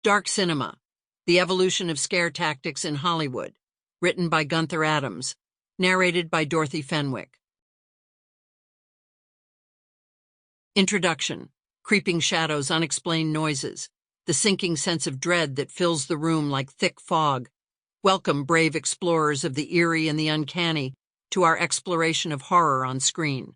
Dark Cinema, The Evolution of Scare Tactics in Hollywood, written by Gunther Adams, narrated by Dorothy Fenwick. Introduction. Creeping shadows, unexplained noises, the sinking sense of dread that fills the room like thick fog. Welcome, brave explorers of the eerie and the uncanny, to our exploration of horror on screen.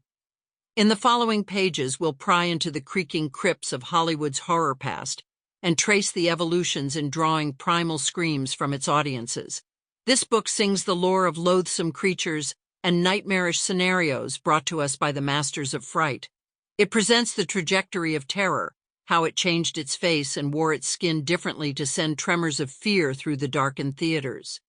In the following pages, we'll pry into the creaking crypts of Hollywood's horror past and trace the evolutions in drawing primal screams from its audiences. This book sings the lore of loathsome creatures and nightmarish scenarios brought to us by the masters of fright. It presents the trajectory of terror, how it changed its face and wore its skin differently to send tremors of fear through the darkened theaters.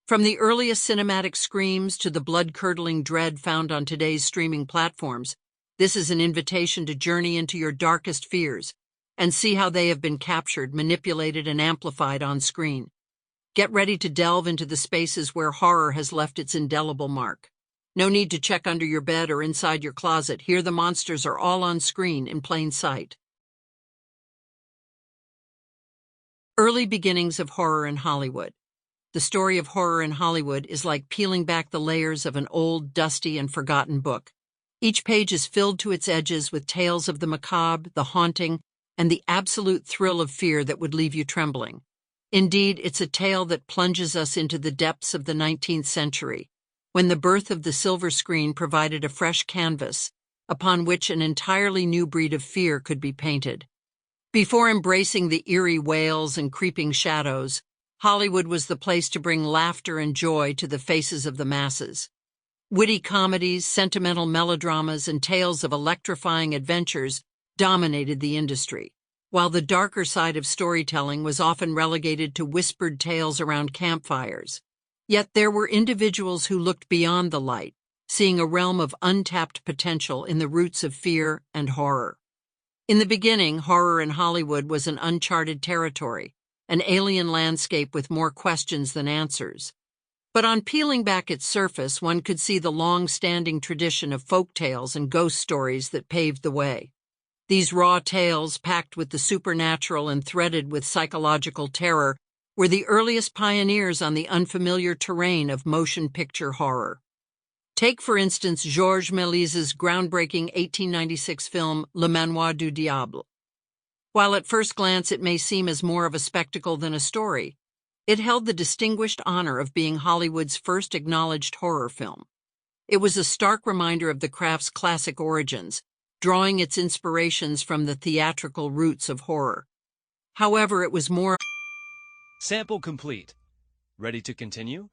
From the earliest cinematic screams to the blood-curdling dread found on today's streaming platforms, this is an invitation to journey into your darkest fears and see how they have been captured, manipulated, and amplified on screen. Get ready to delve into the spaces where horror has left its indelible mark. No need to check under your bed or inside your closet. Here the monsters are all on screen in plain sight. Early beginnings of horror in Hollywood. The story of horror in Hollywood is like peeling back the layers of an old, dusty, and forgotten book. Each page is filled to its edges with tales of the macabre, the haunting, and the absolute thrill of fear that would leave you trembling. Indeed, it's a tale that plunges us into the depths of the 19th century, when the birth of the silver screen provided a fresh canvas upon which an entirely new breed of fear could be painted. Before embracing the eerie wails and creeping shadows, Hollywood was the place to bring laughter and joy to the faces of the masses. Witty comedies, sentimental melodramas, and tales of electrifying adventures dominated the industry, while the darker side of storytelling was often relegated to whispered tales around campfires. Yet there were individuals who looked beyond the light, seeing a realm of untapped potential in the roots of fear and horror. In the beginning, horror in Hollywood was an uncharted territory, an alien landscape with more questions than answers. But on peeling back its surface, one could see the long-standing tradition of folk tales and ghost stories that paved the way. These raw tales, packed with the supernatural and threaded with psychological terror, were the earliest pioneers on the unfamiliar terrain of motion picture horror. Take, for instance, Georges Méliès's groundbreaking 1896 film Le Manoir du Diable. While at first glance it may seem as more of a spectacle than a story, it held the distinguished honor of being Hollywood's first acknowledged horror film. It was a stark reminder of the craft's classic origins, drawing its inspirations from the theatrical roots of horror. However, it was more... Sample complete. Ready to continue?